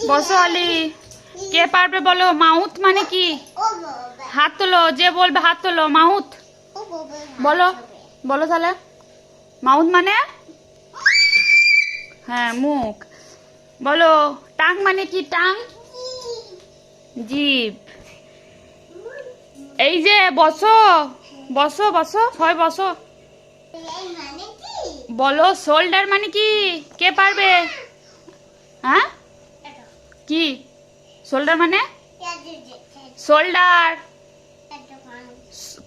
বসো অলি। কে পারবে বলো? মাউথ মানে কি? হাত তোলো, যে বলবে হাত তোলো। মাউথ বলো, বলো তাহলে। মাউথ মানে? হ্যাঁ, মুখ। বলো টাং মানে কি? টাং জিভ। এই যে বসো, বসো বসো, সবাই বসো। বলো শোল্ডার মানে কি? কে পারবে? হ্যাঁ, কি শোল্ডার মানে? শোল্ডার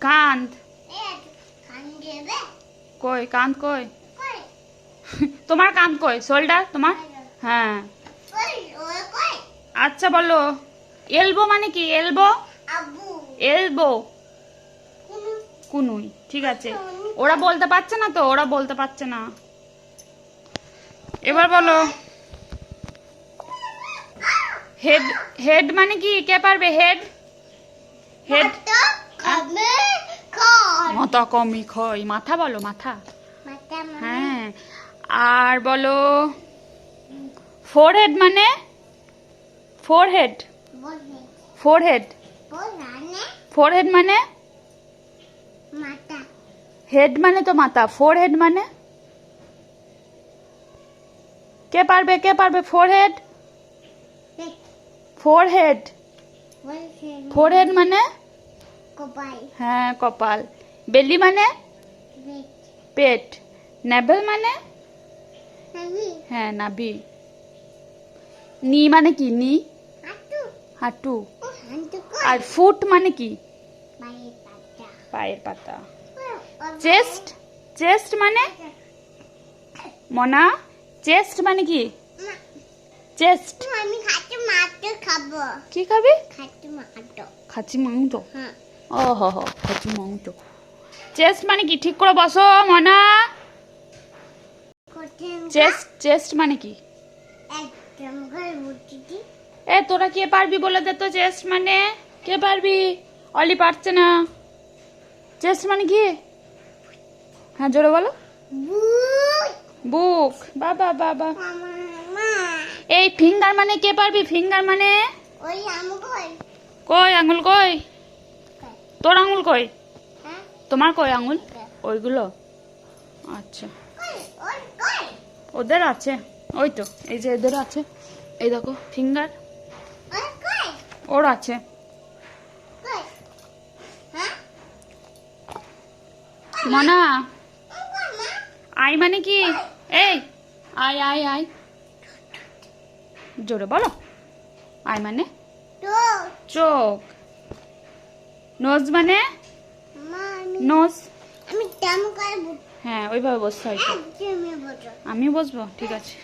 কাঁধ। কই কাঁধ? কই তোমার কাঁধ? কই শোল্ডার তোমার? হ্যাঁ, আচ্ছা বলো এলবো মানে কি? এলবো, এলবো কুনুই। ঠিক আছে, ওরা বলতে পারছে না তো, ওরা বলতে পারছে না। এবার বলো হেড। হেড মানে কি? কে পারবে? হেড, হেড মাথা কমই খয়। মাথা বলো, মাথা। হ্যাঁ, আর বলো ফোরহেড মানে? ফোরহেড, ফোরহেড, ফোরহেড মানে? হেড মানে তো মাথা, ফোরহেড মানে? কে পারবে? কে পারবে? ফোরহেড, ফোরহেড, ফোরহেড মানে? হ্যাঁ, কপাল। বেলি মানে? পেট। নেভেল মানে? হ্যাঁ, নাভি। নি মানে কি? নি হাঁটু। আর ফুট মানে কি? পায়ের পাতা। চেস্ট, চেস্ট মানে? মনা, চেস্ট মানে কি? চেস্ট কি খাবি? খাসি মাংস। ও হো হো, খাসি মাংস। চেস্ট মানে কি? ঠিক করে বসো মনা। চেস্ট, চেস্ট মানে কি? এ তোরা কে পারবি বলে দে তো চেস্ট মানে? কে পারবি? অলি পারছে না। চেস্ট মানে কি? হ্যাঁ, জোরে বলো। বুক। বাবা বাবা। এই ফিঙ্গার মানে কে পারবি? ফিঙ্গার মানে? কই আঙুল? কই তোর আঙুল? কই তোমার? কই আঙুল? ওইগুলো? আচ্ছা, ওদের আছে। ওই তো, এই যে এদের আছে। এই দেখো ফিঙ্গার, ওর আছে। মনা, আই মানে কি? এই আই, আই, আই জোরে বলো। আই মানে চোখ। নোজ মানে? নোজ। হ্যাঁ, ওইভাবে বসতে হয়। আমি বসবো? ঠিক আছে।